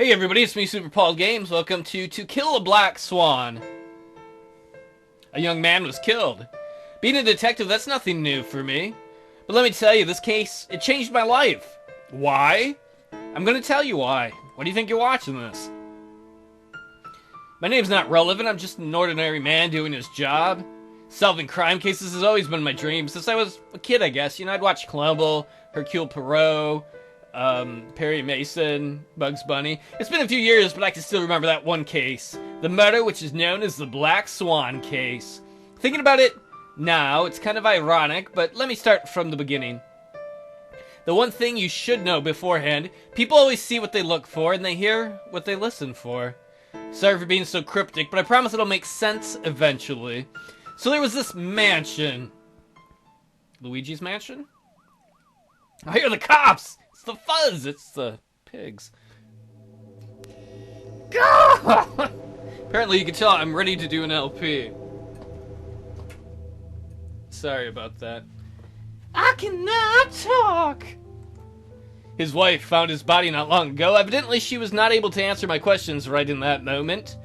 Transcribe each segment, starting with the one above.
Hey everybody, it's me, Super Paul Games. Welcome to Kill A Black Swan. A young man was killed. Being a detective, that's nothing new for me. But let me tell you, this case, it changed my life. Why? I'm gonna tell you why. Why do you think you're watching this? My name's not relevant, I'm just an ordinary man doing his job. Solving crime cases has always been my dream since I was a kid, I guess. You know, I'd watch Columbo, Hercule Poirot, Perry Mason, Bugs Bunny. It's been a few years, but I can still remember that one case. The murder, which is known as the Black Swan case. Thinking about it now, it's kind of ironic, but let me start from the beginning. The one thing you should know beforehand, people always see what they look for, and they hear what they listen for. Sorry for being so cryptic, but I promise it'll make sense eventually. So there was this mansion. Luigi's mansion? I hear the cops! It's the fuzz! It's the pigs. Apparently you can tell I'm ready to do an LP. Sorry about that. I cannot talk! His wife found his body not long ago. Evidently she was not able to answer my questions right in that moment.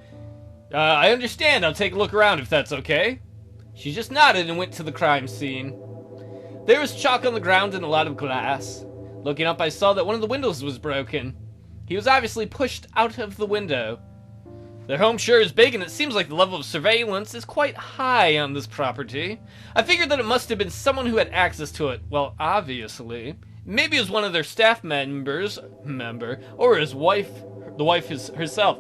I understand. I'll take a look around if that's okay. She just nodded and went to the crime scene. There was chalk on the ground and a lot of glass. Looking up, I saw that one of the windows was broken. He was obviously pushed out of the window. Their home sure is big, and it seems like the level of surveillance is quite high on this property. I figured that it must have been someone who had access to it. Well, obviously. Maybe it was one of their staff members, or his wife, the wife herself.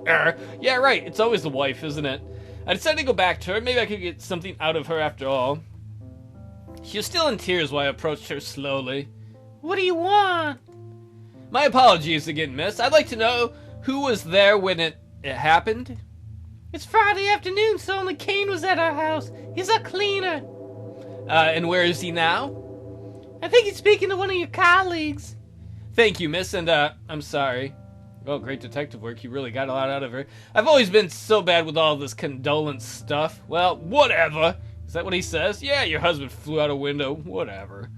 Yeah, right, it's always the wife, isn't it? I decided to go back to her. Maybe I could get something out of her after all. She was still in tears while I approached her slowly. What do you want? My apologies again, miss. I'd like to know who was there when it happened. It's Friday afternoon, so only Kane was at our house. He's a cleaner. And where is he now? I think he's speaking to one of your colleagues. Thank you, miss, and I'm sorry. Oh, great detective work. You really got a lot out of her. I've always been so bad with all this condolence stuff. Well, whatever. Is that what he says? Yeah, your husband flew out a window. Whatever.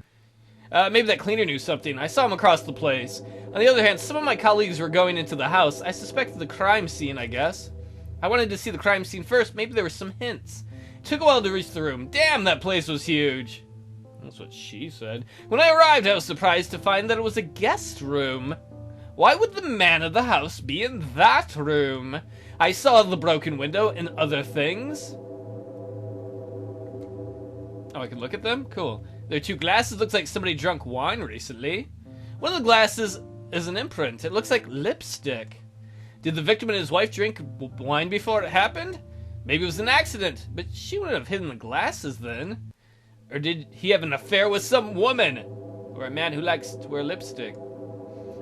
Maybe that cleaner knew something. I saw him across the place. On the other hand, some of my colleagues were going into the house. I suspected the crime scene, I guess. I wanted to see the crime scene first. Maybe there were some hints. It took a while to reach the room. Damn, that place was huge. That's what she said. When I arrived, I was surprised to find that it was a guest room. Why would the man of the house be in that room? I saw the broken window and other things. Oh, I can look at them? Cool. There are two glasses. Looks like somebody drank wine recently. One of the glasses is an imprint. It looks like lipstick. Did the victim and his wife drink wine before it happened? Maybe it was an accident, but she wouldn't have hidden the glasses then. Or did he have an affair with some woman? Or a man who likes to wear lipstick?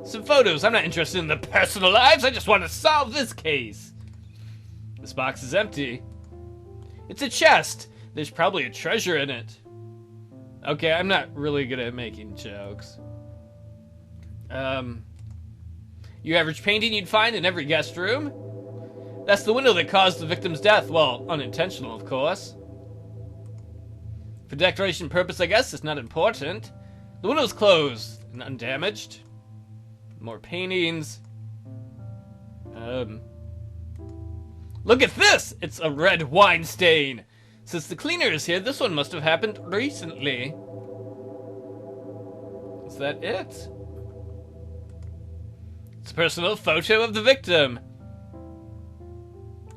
Some photos. I'm not interested in their personal lives. I just want to solve this case. This box is empty. It's a chest. There's probably a treasure in it. Okay, I'm not really good at making jokes. Your average painting you'd find in every guest room? That's the window that caused the victim's death. Well, unintentional, of course. For decoration purpose, I guess, it's not important. The window's closed and undamaged. More paintings. Look at this! It's a red wine stain. Since the cleaner is here, this one must have happened recently. Is that it? It's a personal photo of the victim.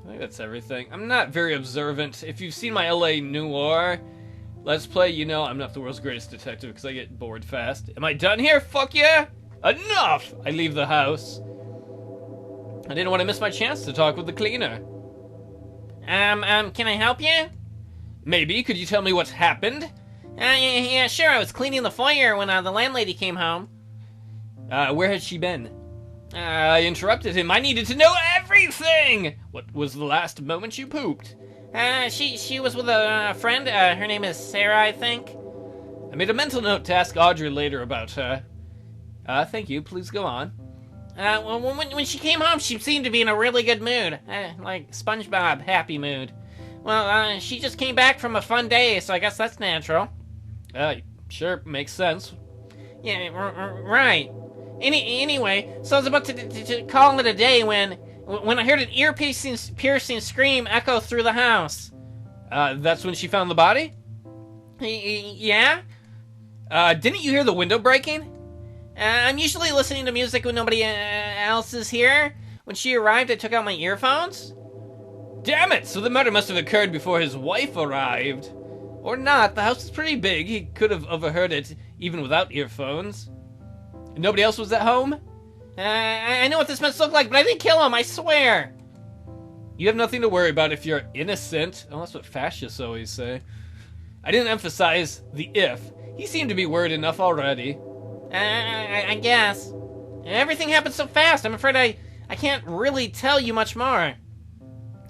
I think that's everything. I'm not very observant. If you've seen my LA Noir Let's Play, you know I'm not the world's greatest detective because I get bored fast. Am I done here? Fuck yeah! Enough! I leave the house. I didn't want to miss my chance to talk with the cleaner. Can I help you? Maybe. Could you tell me what's happened? Yeah, sure. I was cleaning the foyer when the landlady came home. Where had she been? I interrupted him. I needed to know everything! What was the last moment you pooped? She was with a friend. Her name is Sarah, I think. I made a mental note to ask Audrey later about her. Thank you. Please go on. Well, when she came home, she seemed to be in a really good mood. Like SpongeBob, happy mood. Well, she just came back from a fun day, so I guess that's natural. Sure, makes sense. Yeah, right. Anyway, so I was about to call it a day when I heard an ear-piercing scream echo through the house. That's when she found the body? Yeah? Didn't you hear the window breaking? I'm usually listening to music when nobody else is here. When she arrived, I took out my earphones. Damn it! So the murder must have occurred before his wife arrived. Or not, the house is pretty big. He could have overheard it, even without earphones. Nobody else was at home? I know what this must look like, but I didn't kill him, I swear. You have nothing to worry about if you're innocent. Oh, that's what fascists always say. I didn't emphasize the if. He seemed to be worried enough already. I guess. Everything happened so fast, I'm afraid I can't really tell you much more.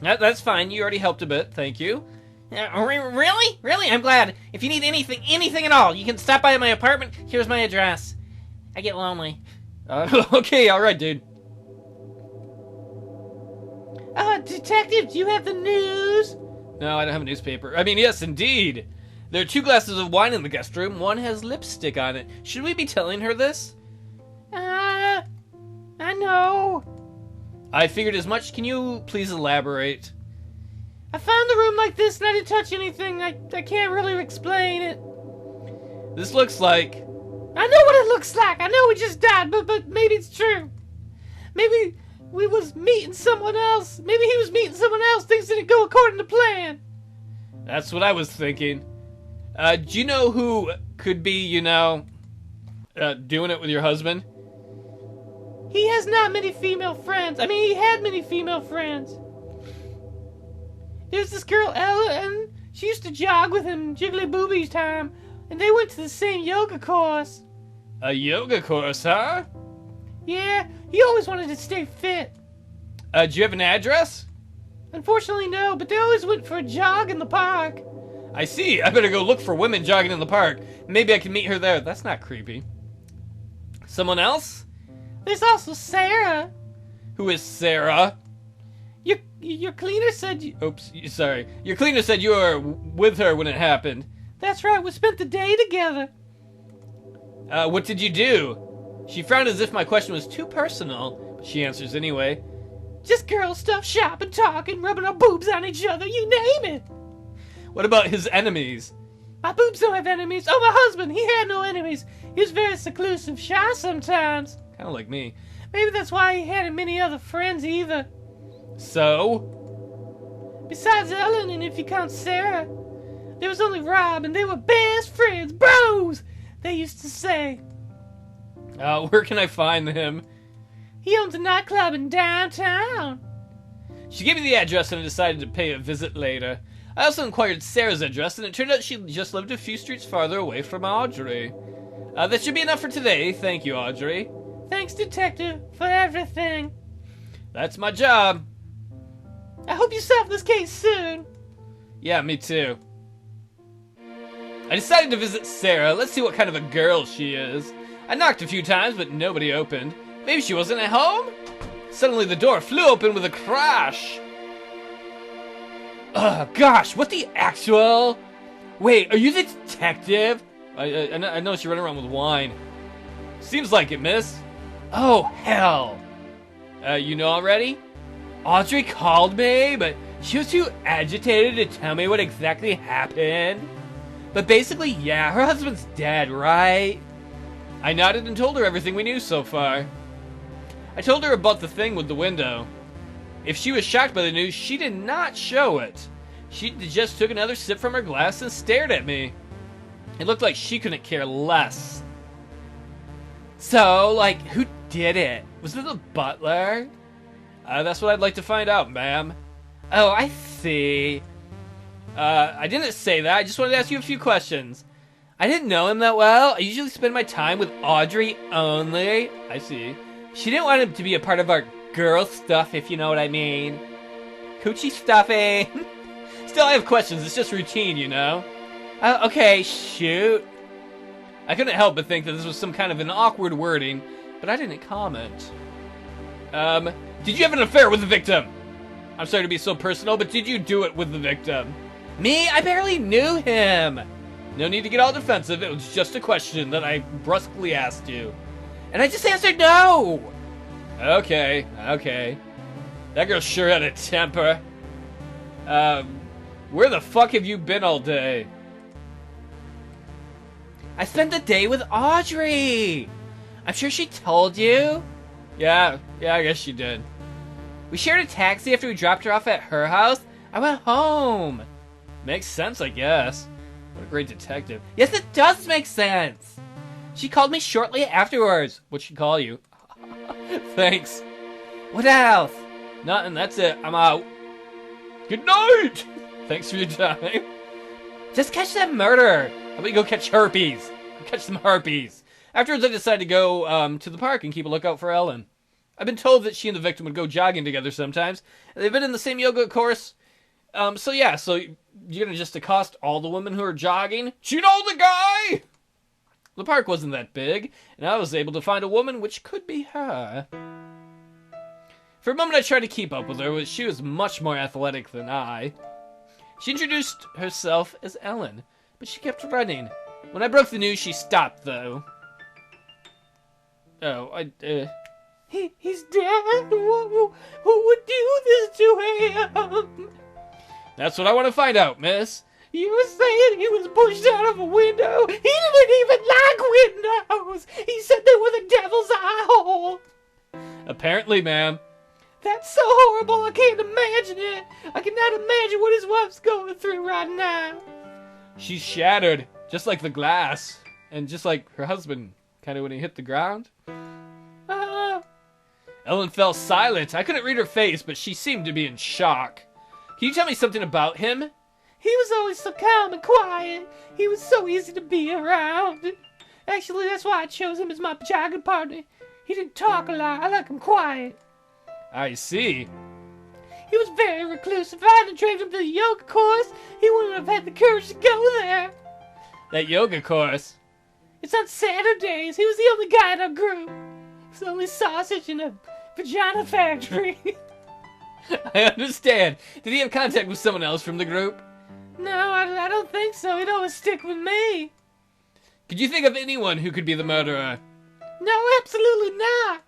That's fine, you already helped a bit, thank you. Really? Really? I'm glad. If you need anything at all, you can stop by my apartment. Here's my address. I get lonely. Okay, alright, dude. Detective, do you have the news? No, I don't have a newspaper. I mean, yes, indeed. There are 2 glasses of wine in the guest room. One has lipstick on it. Should we be telling her this? I know. I figured as much. Can you please elaborate? I found the room like this and I didn't touch anything. I can't really explain it. This looks like... I know what it looks like. I know we just died, but maybe it's true. Maybe we was meeting someone else. Maybe he was meeting someone else. Things didn't go according to plan. That's what I was thinking. Do you know who could be, doing it with your husband? He has not many female friends. I mean, he had many female friends. There's this girl, Ella, and she used to jog with him jiggly boobies time, and they went to the same yoga course. A yoga course, huh? Yeah, he always wanted to stay fit. Do you have an address? Unfortunately, no, but they always went for a jog in the park. I see. I better go look for women jogging in the park. Maybe I can meet her there. That's not creepy. Someone else? There's also Sarah. Who is Sarah? Your cleaner said you... Oops, sorry. Your cleaner said you were with her when it happened. That's right, we spent the day together. What did you do? She frowned as if my question was too personal, but she answers anyway. Just girl stuff, shopping, talking, rubbing our boobs on each other, you name it. What about his enemies? My boobs don't have enemies. Oh, my husband, he had no enemies. He was very seclusive, shy sometimes. Kind of like me. Maybe that's why he hadn't many other friends either. So? Besides Ellen, and if you count Sarah, there was only Rob, and they were best friends, bros, they used to say. Where can I find him? He owns a nightclub in downtown. She gave me the address and I decided to pay a visit later. I also inquired Sarah's address, and it turned out she just lived a few streets farther away from Audrey. That should be enough for today. Thank you, Audrey. Thanks, Detective, for everything. That's my job. I hope you solve this case soon. Yeah, me too. I decided to visit Sarah. Let's see what kind of a girl she is. I knocked a few times, but nobody opened. Maybe she wasn't at home? Suddenly the door flew open with a crash. Oh, gosh, what the actual... Wait, are you the detective? I noticed you running around with wine. Seems like it, miss. Oh, hell. You know already? Audrey called me, but she was too agitated to tell me what exactly happened. But basically, yeah, her husband's dead, right? I nodded and told her everything we knew so far. I told her about the thing with the window. If she was shocked by the news, she did not show it. She just took another sip from her glass and stared at me. It looked like she couldn't care less. So, like, who did it? Was it the butler? That's what I'd like to find out, ma'am. Oh, I see. I didn't say that. I just wanted to ask you a few questions. I didn't know him that well. I usually spend my time with Audrey only. I see. She didn't want him to be a part of our girl stuff, if you know what I mean. Coochie stuffing. Still, I have questions. It's just routine, you know? Okay, shoot. I couldn't help but think that this was some kind of an awkward wording, but I didn't comment. Did you have an affair with the victim? I'm sorry to be so personal, but did you do it with the victim? Me? I barely knew him. No need to get all defensive. It was just a question that I brusquely asked you. And I just answered no! Okay. That girl sure had a temper. Where the fuck have you been all day? I spent the day with Audrey! I'm sure she told you. Yeah, I guess she did. We shared a taxi after we dropped her off at her house. I went home. Makes sense, I guess. What a great detective. Yes, it does make sense. She called me shortly afterwards. What'd she call you? Thanks. What else? Nothing, that's it. I'm out. Good night! Thanks for your time. Just catch that murderer. How about you go catch herpes? Catch some herpes. Afterwards, I decided to go to the park and keep a lookout for Ellen. I've been told that she and the victim would go jogging together sometimes. They've been in the same yoga course. So you're gonna just accost all the women who are jogging? Do you know the guy? The park wasn't that big, and I was able to find a woman which could be her. For a moment, I tried to keep up with her, but she was much more athletic than I. She introduced herself as Ellen, but she kept running. When I broke the news, she stopped, though. He's dead? Who would do this to him? That's what I want to find out, miss. You were saying he was pushed out of a window? He didn't even like windows! He said they were the devil's eye hole! Apparently, ma'am. That's so horrible, I can't imagine it! I cannot imagine what his wife's going through right now! She's shattered, just like the glass. And just like her husband, kind of when he hit the ground. Ellen fell silent. I couldn't read her face, but she seemed to be in shock. Can you tell me something about him? He was always so calm and quiet. He was so easy to be around. Actually, that's why I chose him as my jogging partner. He didn't talk a lot. I like him quiet. I see. He was very reclusive. If I hadn't dragged him to the yoga course, he wouldn't have had the courage to go there. That yoga course? It's on Saturdays. He was the only guy in our group. It's the only sausage in a vagina factory. I understand. Did he have contact with someone else from the group? No, I don't think so. He'd always stick with me. Could you think of anyone who could be the murderer? No, absolutely not.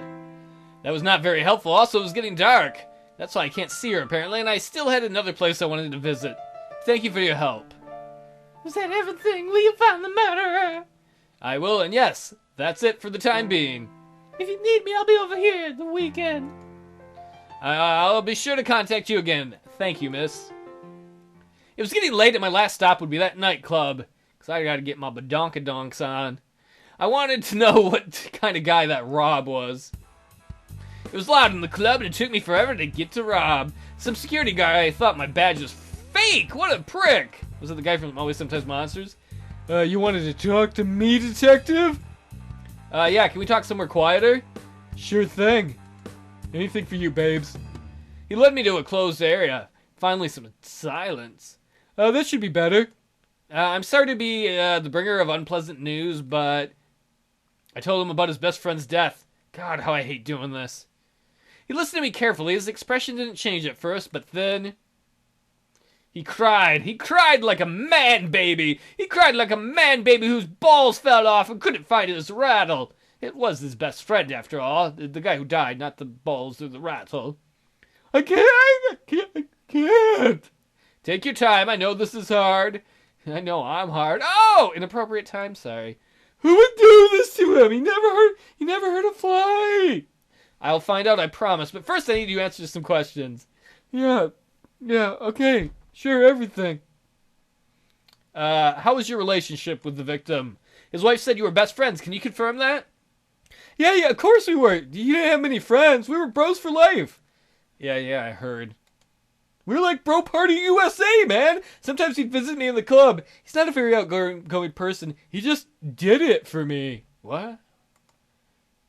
That was not very helpful. Also, it was getting dark. That's why I can't see her, apparently, and I still had another place I wanted to visit. Thank you for your help. Was that everything? Will you find the murderer? I will, and yes, that's it for the time being. If you need me, I'll be over here at the weekend. I'll be sure to contact you again. Thank you, miss. It was getting late, and my last stop would be that nightclub, because I gotta get my badonkadonks on. I wanted to know what kind of guy that Rob was. It was loud in the club, and it took me forever to get to Rob. Some security guy thought my badge was fake. What a prick. Was it the guy from Always Sometimes Monsters? You wanted to talk to me, detective? Yeah, can we talk somewhere quieter? Sure thing. Anything for you, babes. He led me to a closed area. Finally, some silence. This should be better. I'm sorry to be the bringer of unpleasant news, but I told him about his best friend's death. God, how I hate doing this. He listened to me carefully. His expression didn't change at first, but then he cried. He cried like a man baby. He cried like a man baby whose balls fell off and couldn't find his rattle. It was his best friend, after all. The guy who died, not the balls or the rattle. I can't. Take your time. I know this is hard. I know I'm hard. Oh! Inappropriate time, sorry. Who would do this to him? He never hurt a fly. I'll find out, I promise. But first I need you to answer some questions. Yeah, okay. Sure, everything. How was your relationship with the victim? His wife said you were best friends. Can you confirm that? Yeah, of course we were. You didn't have many friends. We were bros for life. Yeah, I heard. We were like Bro Party USA, man. Sometimes he'd visit me in the club. He's not a very outgoing person. He just did it for me. What?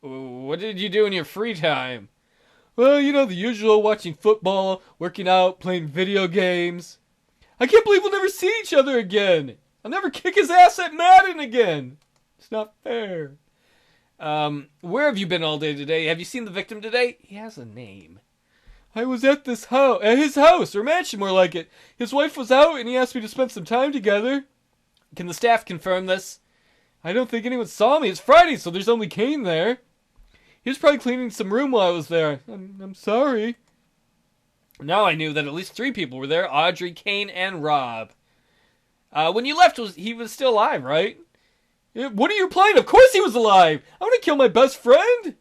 What did you do in your free time? Well, you know, the usual, watching football, working out, playing video games. I can't believe we'll never see each other again. I'll never kick his ass at Madden again. It's not fair. Where have you been all day today? Have you seen the victim today? He has a name. I was at his house, or mansion more like it. His wife was out and he asked me to spend some time together. Can the staff confirm this? I don't think anyone saw me. It's Friday, so there's only Kane there. He was probably cleaning some room while I was there. I'm sorry. Now I knew that at least 3 people were there. Audrey, Kane, and Rob. When you left, he was still alive, right? What are you implying? Of course he was alive! I want to kill my best friend!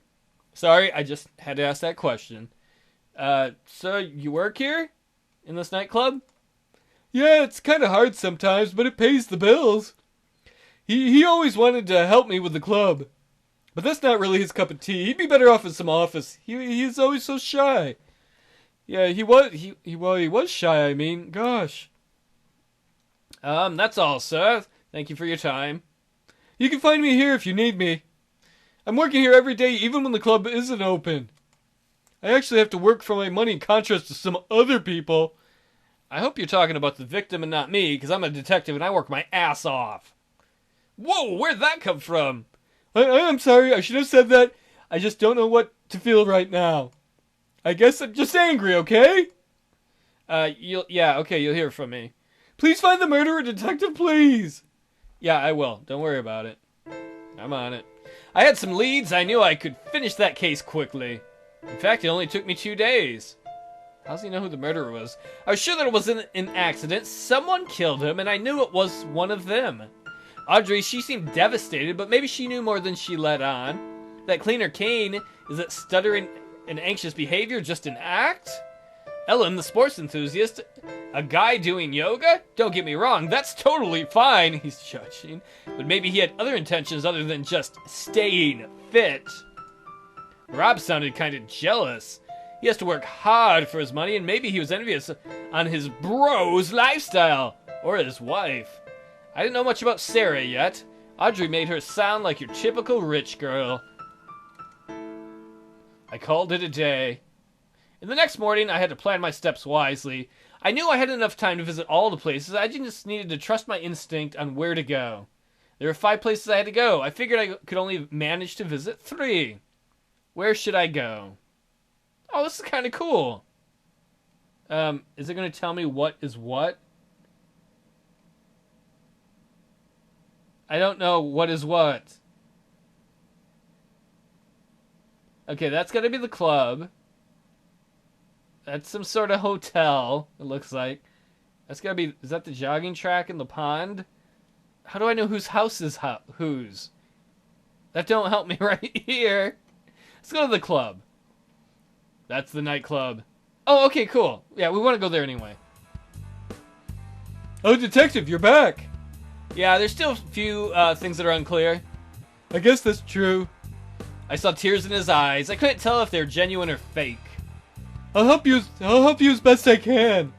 Sorry, I just had to ask that question. So you work here? In this nightclub? Yeah, it's kind of hard sometimes, but it pays the bills. He always wanted to help me with the club. But that's not really his cup of tea. He'd be better off in some office. He's always so shy. Yeah, he was shy, I mean. Gosh. That's all, sir. Thank you for your time. You can find me here if you need me. I'm working here every day, even when the club isn't open. I actually have to work for my money in contrast to some other people. I hope you're talking about the victim and not me, because I'm a detective and I work my ass off. Whoa, where'd that come from? I'm sorry, I should have said that. I just don't know what to feel right now. I guess I'm just angry, okay? You'll hear from me. Please find the murderer, detective, please. Yeah, I will. Don't worry about it. I'm on it. I had some leads. I knew I could finish that case quickly. In fact, it only took me 2 days. How does he know who the murderer was? I was sure that it wasn't an accident. Someone killed him, and I knew it was one of them. Audrey, she seemed devastated, but maybe she knew more than she let on. That cleaner Kane, is that stuttering and anxious behavior just an act? Ellen, the sports enthusiast, a guy doing yoga? Don't get me wrong, that's totally fine, he's judging. But maybe he had other intentions other than just staying fit. Rob sounded kind of jealous. He has to work hard for his money, and maybe he was envious on his bro's lifestyle. Or his wife. I didn't know much about Sarah yet. Audrey made her sound like your typical rich girl. I called it a day. And the next morning, I had to plan my steps wisely. I knew I had enough time to visit all the places. I just needed to trust my instinct on where to go. There were 5 places I had to go. I figured I could only manage to visit 3. Where should I go? Oh, this is kind of cool. Is it going to tell me what is what? I don't know what is what. Okay, that's got to be the club. That's some sort of hotel, it looks like. That's got to be... Is that the jogging track in the pond? How do I know whose house is whose? That don't help me right here. Let's go to the club. That's the nightclub. Oh, okay, cool. Yeah, we want to go there anyway. Oh, detective, you're back. Yeah, there's still a few things that are unclear. I guess that's true. I saw tears in his eyes. I couldn't tell if they're genuine or fake. I'll help you as best I can.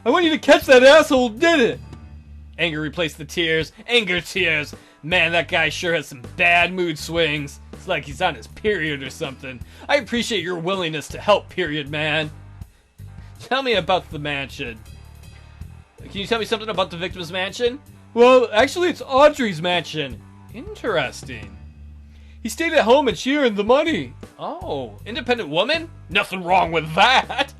I want you to catch that asshole who did it. Anger replaced the tears. Anger tears. Man, that guy sure has some bad mood swings. It's like he's on his period or something. I appreciate your willingness to help, period man. Tell me about the mansion. Can you tell me something about the victim's mansion? Well, actually it's Audrey's mansion. Interesting. He stayed at home and she earned the money. Oh, independent woman? Nothing wrong with that.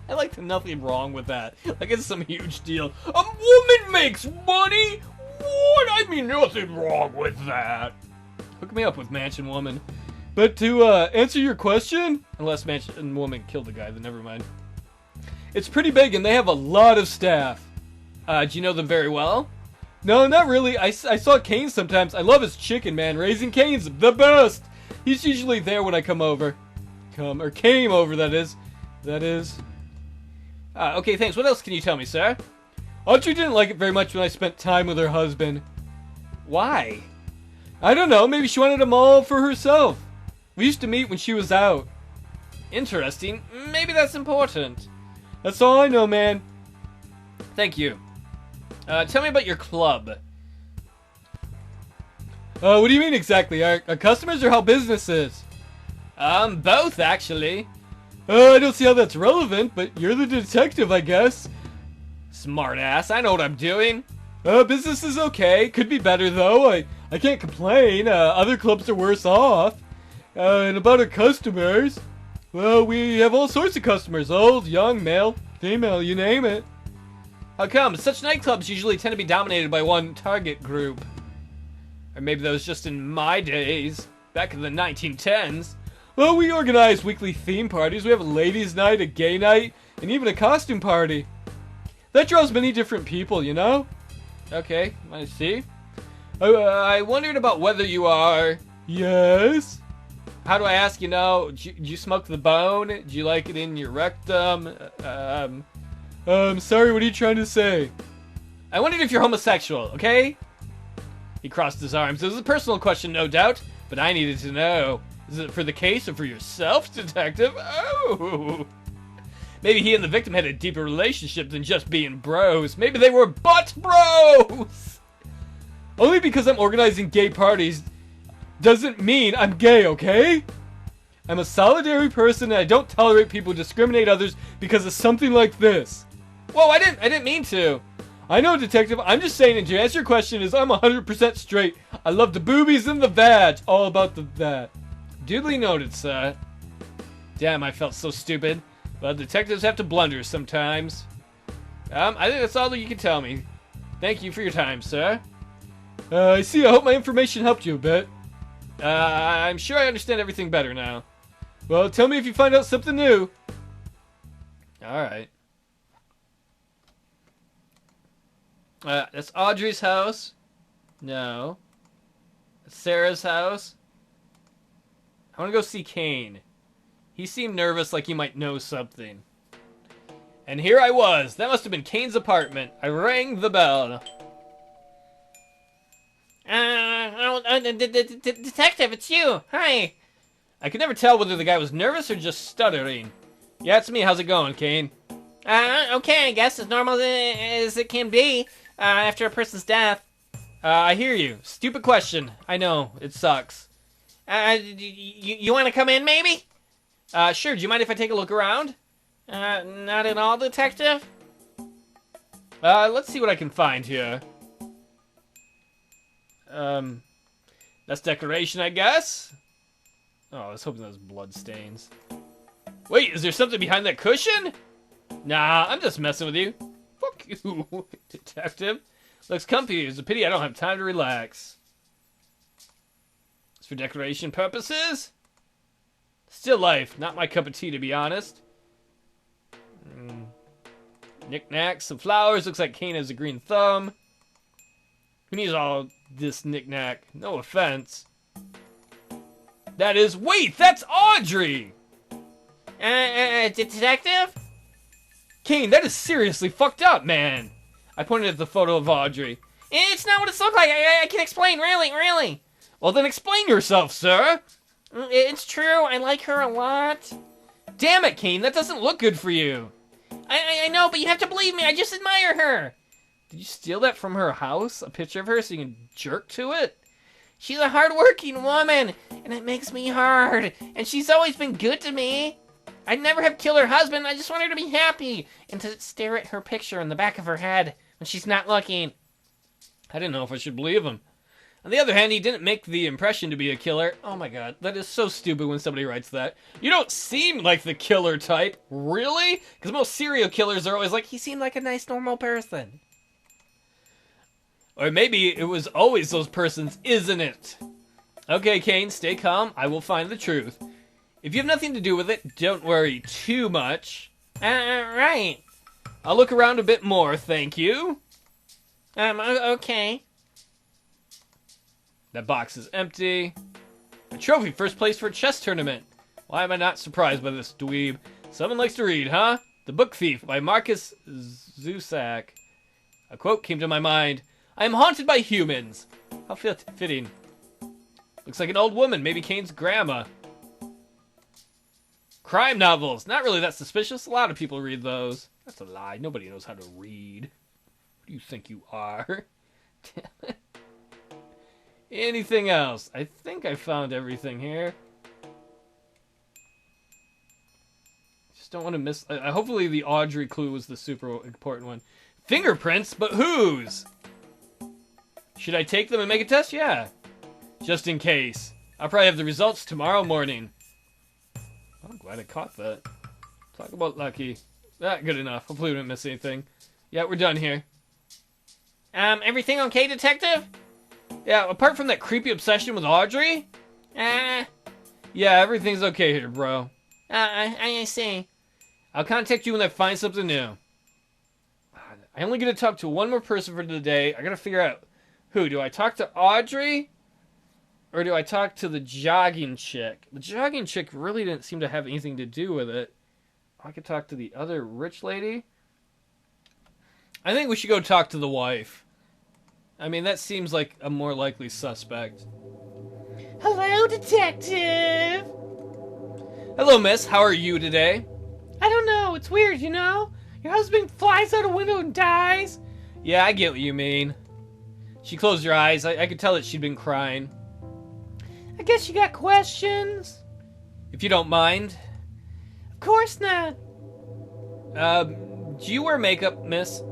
I like the nothing wrong with that. Like it's some huge deal. A woman makes money? What? I mean, nothing wrong with that. Hook me up with mansion woman. But to answer your question, unless mansion woman killed the guy, then never mind. It's pretty big and they have a lot of staff. Do you know them very well? No, not really. I saw Kane sometimes. I love his chicken, man. Raising Cane's the best. He's usually there when I come over. Came over, that is. Okay, thanks. What else can you tell me, sir? Audrey didn't like it very much when I spent time with her husband. Why? I don't know. Maybe she wanted him all for herself. We used to meet when she was out. Interesting. Maybe that's important. That's all I know, man. Thank you. Tell me about your club. What do you mean exactly? Our customers or how business is? Both, actually. I don't see how that's relevant, but you're the detective, I guess. Smart ass, I know what I'm doing. Business is okay. Could be better, though. I can't complain. Other clubs are worse off. And about our customers, well, we have all sorts of customers. Old, young, male, female, you name it. How come? Such nightclubs usually tend to be dominated by one target group. Or maybe that was just in my days, back in the 1910s. Well, we organize weekly theme parties. We have a ladies' night, a gay night, and even a costume party. That draws many different people, you know? Okay, I see. I wondered about whether you are... Yes? How do I ask, you know? Do you smoke the bone? Do you like it in your rectum? Sorry, what are you trying to say? I wondered if you're homosexual, okay? He crossed his arms. It was a personal question, no doubt, but I needed to know. Is it for the case or for yourself, detective? Oh! Maybe he and the victim had a deeper relationship than just being bros. Maybe they were butt bros! Only because I'm organizing gay parties doesn't mean I'm gay, okay? I'm a solitary person and I don't tolerate people who discriminate others because of something like this. Whoa, I didn't mean to. I know, detective. I'm just saying, and to answer your question is I'm 100% straight. I love the boobies and the vag. All about the that. Duly noted, sir. Damn, I felt so stupid. Well, detectives have to blunder sometimes. I think that's all that you can tell me. Thank you for your time, sir. I see. I hope my information helped you a bit. I'm sure I understand everything better now. Well, tell me if you find out something new. Alright. That's Audrey's house. No. That's Sarah's house. I want to go see Kane. He seemed nervous, like he might know something. And here I was. That must have been Kane's apartment. I rang the bell. Detective, it's you. Hi. I could never tell whether the guy was nervous or just stuttering. Yeah, it's me. How's it going, Kane? Okay, I guess as normal as it can be after a person's death. I hear you. Stupid question. I know. It sucks. You want to come in, maybe? Sure. Do you mind if I take a look around? Not at all, detective. Let's see what I can find here. That's decoration, I guess. Oh, I was hoping that was blood stains. Wait, is there something behind that cushion? Nah, I'm just messing with you. Fuck you, detective. Looks comfy. It's a pity I don't have time to relax. It's for decoration purposes. Still life. Not my cup of tea, to be honest. Knickknacks, some flowers. Looks like Kane has a green thumb. Who needs all this knickknack? No offense. That is... Wait, that's Audrey! Detective? Kane, that is seriously fucked up, man. I pointed at the photo of Audrey. It's not what it's looked like. I can explain, really. Well, then explain yourself, sir. It's true. I like her a lot. Damn it, Kane. That doesn't look good for you. I know, but you have to believe me. I just admire her. Did you steal that from her house? A picture of her so you can jerk to it? She's a hard-working woman, and it makes me hard. And she's always been good to me. I'd never have killed her husband. I just want her to be happy and to stare at her picture in the back of her head when she's not looking. I didn't know if I should believe him. On the other hand, he didn't make the impression to be a killer. Oh my god, that is so stupid when somebody writes that. You don't seem like the killer type. Really? Because most serial killers are always like, he seemed like a nice, normal person. Or maybe it was always those persons, isn't it? Okay, Kane, stay calm. I will find the truth. If you have nothing to do with it, don't worry too much. Right. I'll look around a bit more, thank you. Okay. That box is empty. A trophy, first place for a chess tournament. Why am I not surprised by this dweeb? Someone likes to read, huh? The Book Thief by Marcus Zusak. A quote came to my mind. I am haunted by humans. How fitting. Looks like an old woman, maybe Kane's grandma. Crime novels. Not really that suspicious. A lot of people read those. That's a lie. Nobody knows how to read. Who do you think you are? Anything else? I think I found everything here. Just don't want to miss... hopefully the Audrey clue was the super important one. Fingerprints? But whose? Should I take them and make a test? Yeah. Just in case. I'll probably have the results tomorrow morning. I'm glad I caught that. Talk about lucky. Not good enough. Hopefully we didn't miss anything. Yeah, we're done here. Everything okay, detective? Yeah, apart from that creepy obsession with Audrey? Uh, Yeah, everything's okay here, bro. I see. I'll contact you when I find something new. I only get to talk to one more person for today. I gotta figure out who. Do I talk to Audrey? Or do I talk to the jogging chick? The jogging chick really didn't seem to have anything to do with it. I could talk to the other rich lady. I think we should go talk to the wife. I mean, that seems like a more likely suspect. Hello, detective. Hello, miss. How are you today? I don't know. It's weird, you know? Your husband flies out a window and dies. Yeah, I get what you mean. She closed her eyes. I could tell that she'd been crying. I guess you got questions? If you don't mind. Of course not. Do you wear makeup, miss?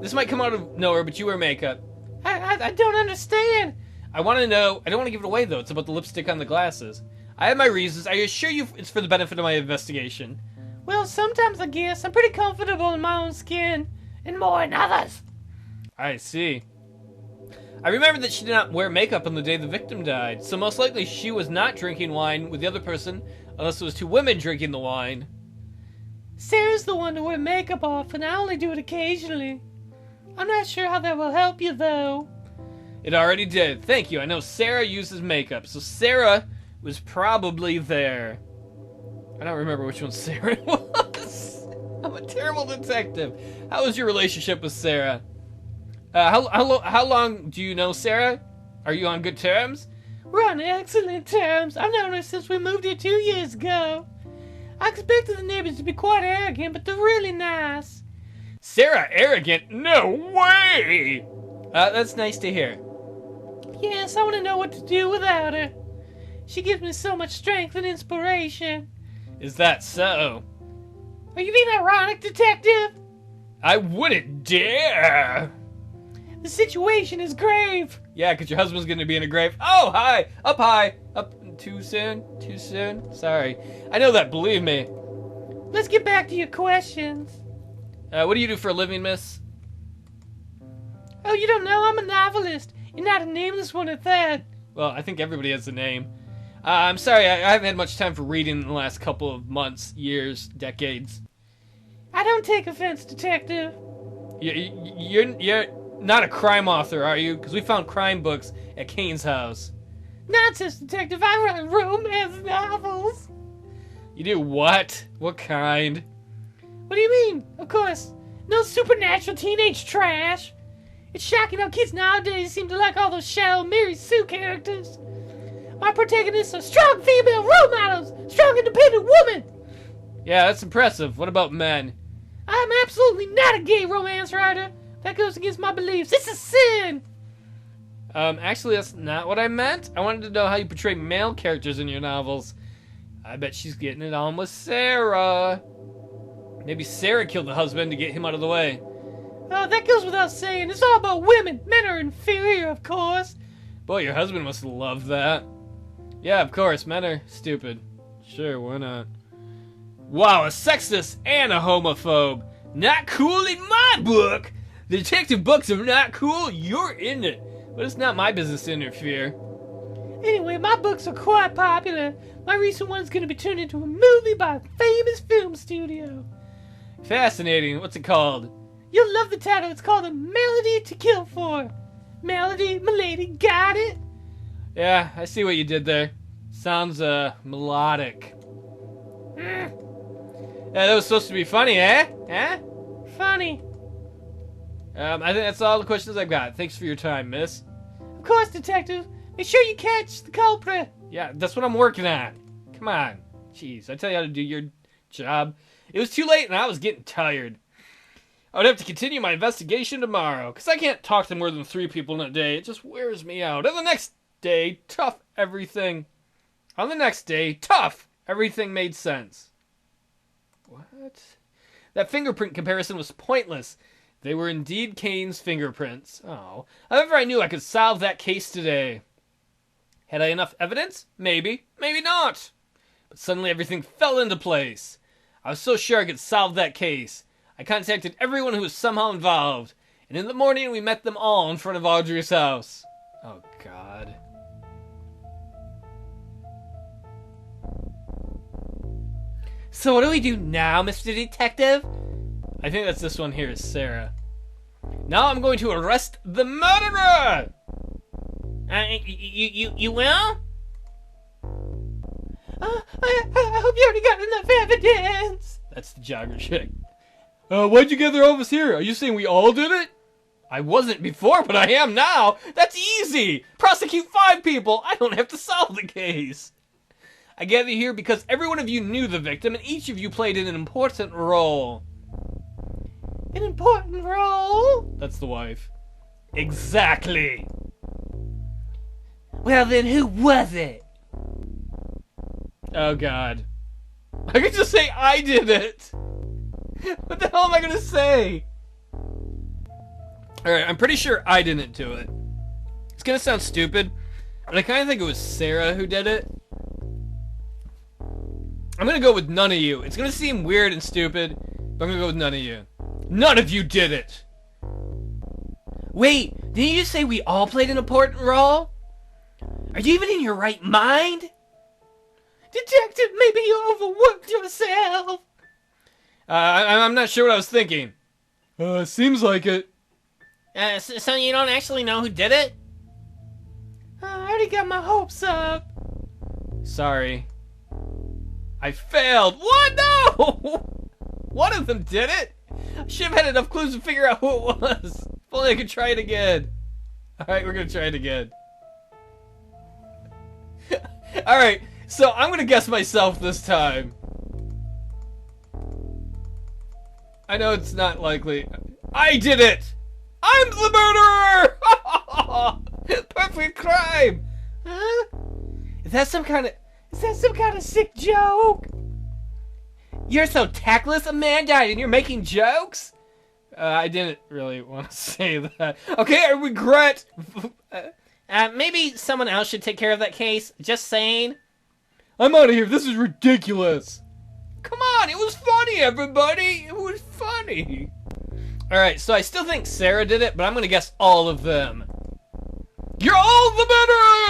This might come out of nowhere, but you wear makeup. I don't understand. I want to know. I don't want to give it away, though. It's about the lipstick on the glasses. I have my reasons. I assure you it's for the benefit of my investigation. Well, sometimes I guess. I'm pretty comfortable in my own skin. And more in others. I see. I remember that she did not wear makeup on the day the victim died, so most likely she was not drinking wine with the other person, unless it was two women drinking the wine. Sarah's the one to wear makeup off, and I only do it occasionally. I'm not sure how that will help you, though. It already did. Thank you. I know Sarah uses makeup, so Sarah was probably there. I don't remember which one Sarah was. I'm a terrible detective. How was your relationship with Sarah? How long do you know Sarah? Are you on good terms? We're on excellent terms. I've known her since we moved here 2 years ago. I expected the neighbors to be quite arrogant, but they're really nice. Sarah arrogant? No way! That's nice to hear. Yes, I want to know what to do without her. She gives me so much strength and inspiration. Is that so? Are you being ironic, detective? I wouldn't dare! The situation is grave. Yeah, because your husband's going to be in a grave. Oh, hi! Up too soon? Too soon? Sorry. I know that, believe me. Let's get back to your questions. What do you do for a living, miss? Oh, you don't know? I'm a novelist. You're not a nameless one at that. Well, I think everybody has a name. I'm sorry, I haven't had much time for reading in the last couple of months, years, decades. I don't take offense, detective. You're not a crime author, are you? Because we found crime books at Kane's house. Nonsense, detective. I write romance novels. You do what? What kind? What do you mean? Of course. No supernatural teenage trash. It's shocking how kids nowadays seem to like all those shallow Mary Sue characters. My protagonists are strong female role models, strong independent women. Yeah, that's impressive. What about men? I'm absolutely not a gay romance writer. That goes against my beliefs. It's a sin. Actually, that's not what I meant. I wanted to know how you portray male characters in your novels. I bet she's getting it on with Sarah. Maybe Sarah killed the husband to get him out of the way. Oh, that goes without saying. It's all about women. Men are inferior, of course. Boy, your husband must love that. Yeah, of course, men are stupid. Sure, why not? Wow, a sexist and a homophobe. Not cool in my book. The detective books are not cool. You're in it. But it's not my business to interfere. Anyway, my books are quite popular. My recent one's going to be turned into a movie by a famous film studio. Fascinating. What's it called? You'll love the title. It's called A Melody to Kill For. Melody, milady, got it? Yeah, I see what you did there. Sounds, melodic. Yeah, that was supposed to be funny, eh? Eh? Funny. I think that's all the questions I've got. Thanks for your time, miss. Of course, detective. Make sure you catch the culprit. Yeah, that's what I'm working on. Come on. Jeez, I tell you how to do your job. It was too late and I was getting tired. I would have to continue my investigation tomorrow, because I can't talk to more than 3 people in a day. It just wears me out. And the next day, tough everything. On the next day, tough everything made sense. What? That fingerprint comparison was pointless. They were indeed Kane's fingerprints. Oh. However, I knew I could solve that case today. Had I enough evidence? Maybe. Maybe not. But suddenly everything fell into place. I was so sure I could solve that case. I contacted everyone who was somehow involved. And in the morning, we met them all in front of Audrey's house. Oh, God. So what do we do now, Mr. Detective? I think that's this one here, is Sarah. Now I'm going to arrest the murderer! You will? I hope you already got enough evidence. That's the jogger chick. Why'd you gather all of us here? Are you saying we all did it? I wasn't before, but I am now. That's easy. Prosecute 5 people. I don't have to solve the case. I gather here because every one of you knew the victim and each of you played an important role. An important role? That's the wife. Exactly. Well then, who was it? Oh God. I could just say I did it. What the hell am I gonna say? Alright, I'm pretty sure I didn't do it. It's gonna sound stupid, but I kinda think it was Sarah who did it. I'm gonna go with none of you. It's gonna seem weird and stupid, but I'm gonna go with none of you. None of you did it! Wait, didn't you just say we all played an important role? Are you even in your right mind? Detective, maybe you overworked yourself. I'm not sure what I was thinking. Seems like it. So you don't actually know who did it? I already got my hopes up. Sorry. I failed. What? No! One of them did it? I should have had enough clues to figure out who it was. If only I could try it again. Alright, we're gonna try it again. Alright, so I'm gonna guess myself this time. I know it's not likely. I did it! I'm the murderer! Perfect crime! Huh? Is that some kind of sick joke? You're so tactless, a man died and you're making jokes? I didn't really want to say that. Okay, I regret. Maybe someone else should take care of that case. Just saying. I'm out of here. This is ridiculous. Come on, it was funny, everybody. It was funny. Alright, so I still think Sarah did it, but I'm going to guess all of them. You're all the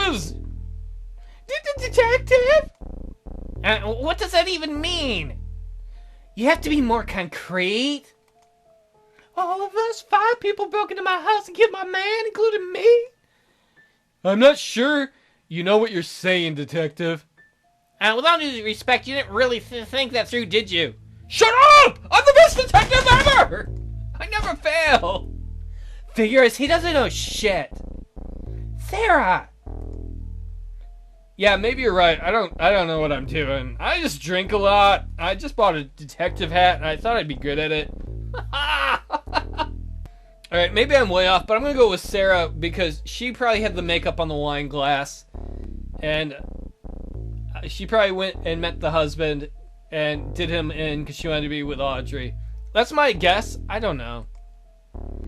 murderers! Detective? What does that even mean? You have to be more concrete. All of us, 5 people broke into my house and killed my man, including me. I'm not sure you know what you're saying, detective. With all due respect, you didn't really think that through, did you? Shut up! I'm the best detective ever! I never fail. Figures, he doesn't know shit. Sarah! Yeah, maybe you're right. I don't know what I'm doing. I just drink a lot. I just bought a detective hat and I thought I'd be good at it. Alright, maybe I'm way off, but I'm gonna go with Sarah because she probably had the makeup on the wine glass. And she probably went and met the husband and did him in because she wanted to be with Audrey. That's my guess. I don't know.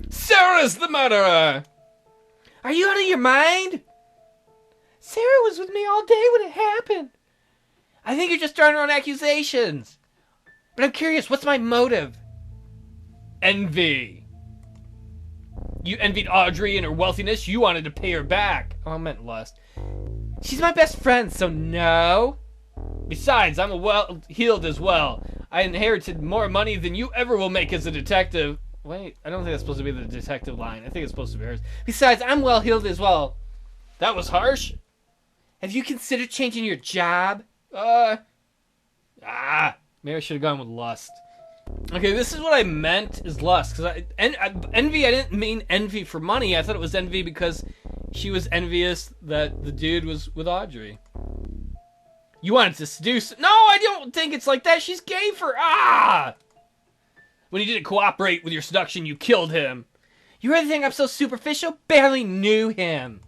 Sarah's the murderer! Are you out of your mind? Sarah was with me all day when it happened. I think you're just throwing around accusations. But I'm curious, what's my motive? Envy. You envied Audrey and her wealthiness. You wanted to pay her back. Oh, I meant lust. She's my best friend, so no. Besides, I'm well-heeled as well. I inherited more money than you ever will make as a detective. Wait, I don't think that's supposed to be the detective line. I think it's supposed to be hers. Besides, I'm well-heeled as well. That was harsh. Have you considered changing your job? Maybe I should have gone with lust. Okay, this is what I meant is lust. Because envy, I didn't mean envy for money. I thought it was envy because she was envious that the dude was with Audrey. You wanted to seduce... No, I don't think it's like that. She's gay for... When he didn't cooperate with your seduction, you killed him. You really think I'm so superficial? Barely knew him.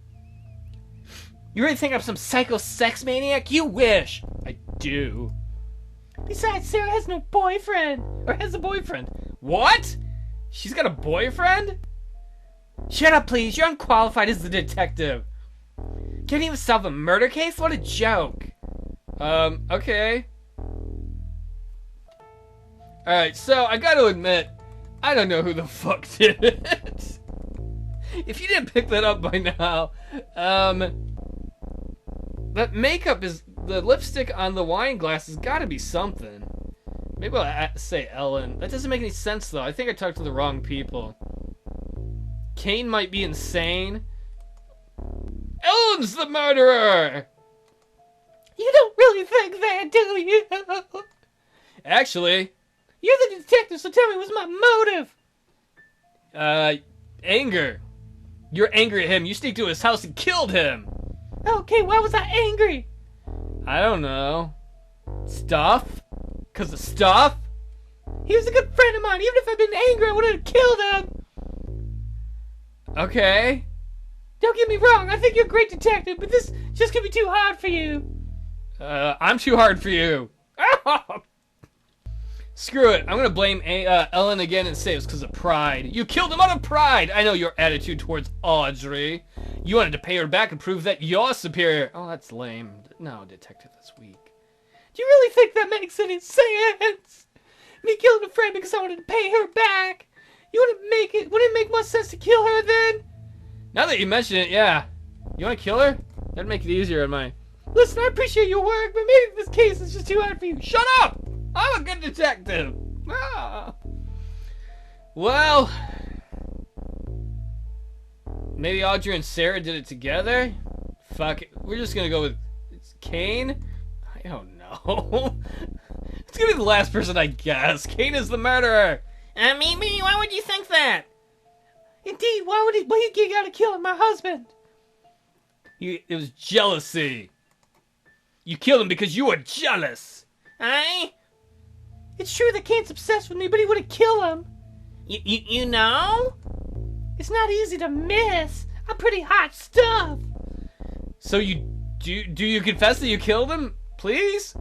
You really think I'm some psycho sex maniac? You wish. I do. Besides, Sarah has no boyfriend. Or has a boyfriend. What? She's got a boyfriend? Shut up, please. You're unqualified as the detective. Can't even solve a murder case? What a joke. Okay. Alright, so I gotta admit, I don't know who the fuck did it. If you didn't pick that up by now, that makeup is, the lipstick on the wine glass has got to be something. Maybe I'll say Ellen. That doesn't make any sense, though. I think I talked to the wrong people. Kane might be insane. Ellen's the murderer! You don't really think that, do you? Actually, You're the detective, so tell me what's my motive? Anger. You're angry at him. You sneaked to his house and killed him. Okay, why was I angry? I don't know. Stuff? Cause of stuff? He was a good friend of mine. Even if I'd been angry, I would have killed him. Okay. Don't get me wrong, I think you're a great detective, but this just could be too hard for you. I'm too hard for you. Screw it. I'm gonna blame Ellen again and say it was because of pride. You killed him out of pride. I know your attitude towards Audrey. You wanted to pay her back and prove that you're superior. Oh, that's lame. No, detective, that's weak. Do you really think that makes any sense? Me killing a friend because I wanted to pay her back? Wouldn't it make more sense to kill her then? Now that you mention it, yeah. You want to kill her? That'd make it easier on mine. Listen, I appreciate your work, but maybe this case is just too hard for you. Shut up! I'm a good detective. Ah. Well, maybe Audrey and Sarah did it together. Fuck it. We're just gonna go with Kane. I don't know. It's gonna be the last person I guess. Kane is the murderer. Mimi, why would you think that? Indeed, why would you gotta kill my husband? It was jealousy. You killed him because you were jealous. It's true that Kane's obsessed with me, but he wouldn't kill him. You know? It's not easy to miss. I'm pretty hot stuff. So do you confess that you killed him? Please?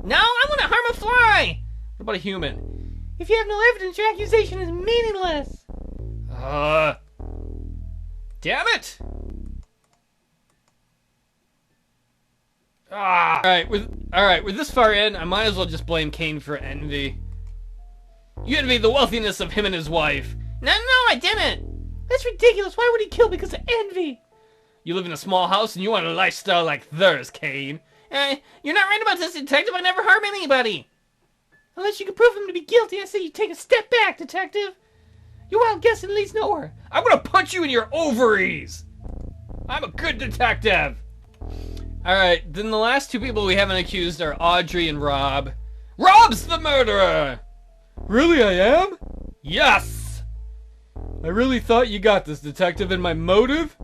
No, I want to harm a fly. What about a human? If you have no evidence, your accusation is meaningless. Damn it! Alright, we're this far in, I might as well just blame Kane for envy. You envy the wealthiness of him and his wife. No, I didn't. That's ridiculous. Why would he kill because of envy? You live in a small house and you want a lifestyle like theirs, Kane. You're not right about this, detective. I never harm anybody. Unless you can prove him to be guilty, I say you take a step back, detective. Your wild guessing leads nowhere. I'm gonna punch you in your ovaries! I'm a good detective! Alright, then the last two people we haven't accused are Audrey and Rob. Rob's the murderer! Really, I am? Yes! I really thought you got this, detective, and my motive?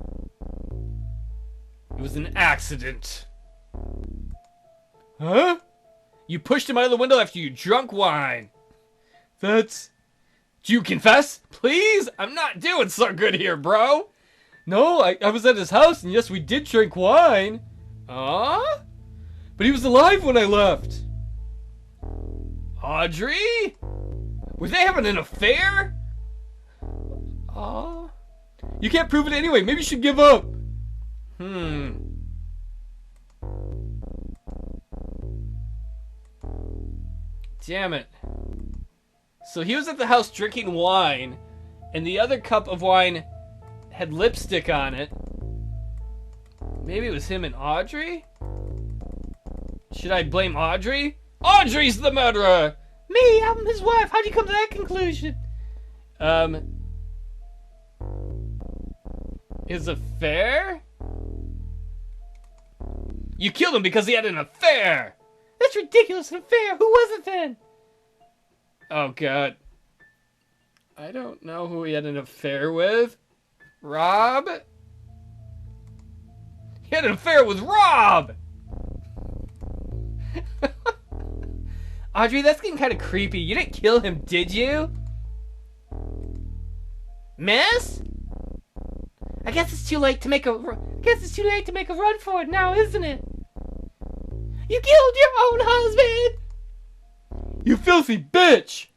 It was an accident. Huh? You pushed him out of the window after you drunk wine. Do you confess? Please? I'm not doing so good here, bro. No, I was at his house, and yes, we did drink wine. But he was alive when I left. Audrey? Were they having an affair? You can't prove it anyway. Maybe you should give up. Damn it. So he was at the house drinking wine, and the other cup of wine had lipstick on it. Maybe it was him and Audrey? Should I blame Audrey? Audrey's the murderer! Me, I'm his wife. How'd you come to that conclusion? His affair? You killed him because he had an affair! That's ridiculous. An affair. Who was it then? Oh, God. I don't know who he had an affair with. Rob? He had an affair with Rob! Audrey, that's getting kind of creepy. You didn't kill him, did you? Miss? I guess it's too late to make a run for it now, isn't it? You killed your own husband! You filthy bitch!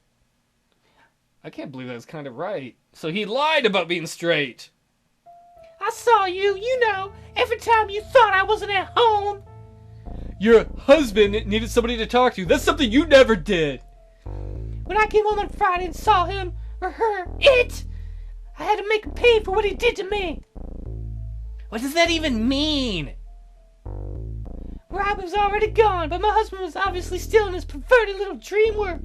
I can't believe that's kind of right. So he lied about being straight. I saw you, every time you thought I wasn't at home. Your husband needed somebody to talk to. That's something you never did. When I came home on Friday and saw him, or her, I had to make him pay for what he did to me. What does that even mean? Rob was already gone, but my husband was obviously still in his perverted little dream world,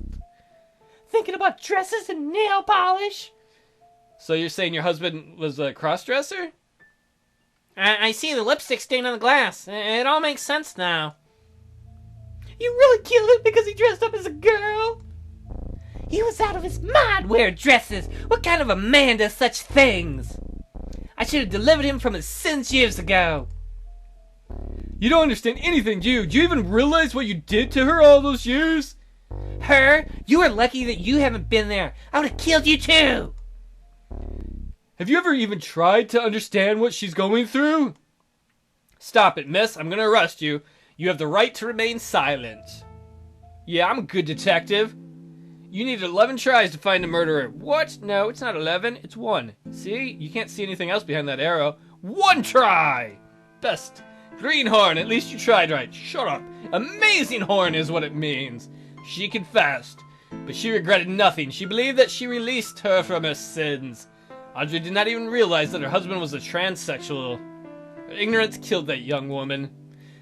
thinking about dresses and nail polish. So you're saying your husband was a cross-dresser? I see the lipstick stain on the glass. It all makes sense now. You really killed him because he dressed up as a girl? He was out of his mind wearing dresses. What kind of a man does such things? I should have delivered him from his sins years ago. You don't understand anything, do you? Do you even realize what you did to her all those years? Her? You are lucky that you haven't been there. I would have killed you too. Have you ever even tried to understand what she's going through? Stop it, miss. I'm gonna arrest you. You have the right to remain silent. Yeah, I'm a good detective. You need 11 tries to find the murderer. What? No, it's not 11. It's 1. See? You can't see anything else behind that arrow. 1 try! Best. Greenhorn, at least you tried right. Shut up. Amazing horn is what it means. She confessed, but she regretted nothing. She believed that she released her from her sins. Audrey did not even realize that her husband was a transsexual. Her ignorance killed that young woman.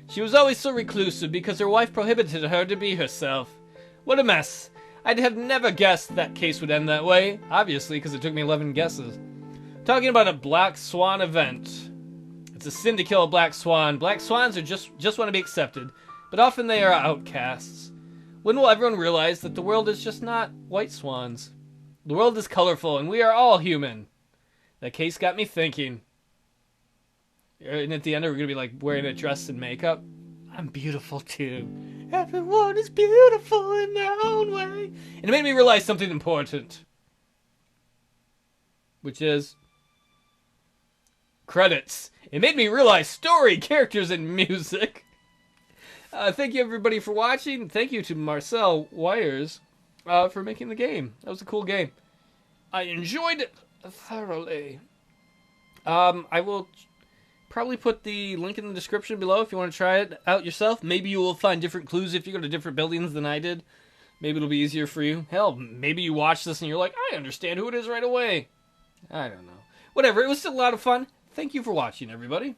She was always so reclusive because her wife prohibited her to be herself. What a mess. I'd have never guessed that case would end that way. Obviously, because it took me 11 guesses. Talking about a black swan event. It's a sin to kill a black swan. Black swans are just want to be accepted, but often they are outcasts. When will everyone realize that the world is just not white swans? The world is colorful, and we are all human. That case got me thinking. And at the end, we're going to be like wearing a dress and makeup. I'm beautiful too. Everyone is beautiful in their own way. And it made me realize something important. Which is credits. It made me realize story, characters, and music. Thank you everybody for watching. Thank you to Marcel Wires for making the game. That was a cool game. I enjoyed it thoroughly. I will probably put the link in the description below if you want to try it out yourself. Maybe you will find different clues if you go to different buildings than I did. Maybe it'll be easier for you. Hell, maybe you watch this and you're like, I understand who it is right away. I don't know. Whatever, it was still a lot of fun. Thank you for watching, everybody.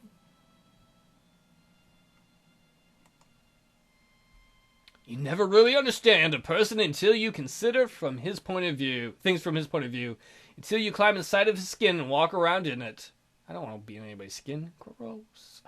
You never really understand a person until you consider from his point of view, things from his point of view, until you climb inside of his skin and walk around in it. I don't want to be in anybody's skin. Gross.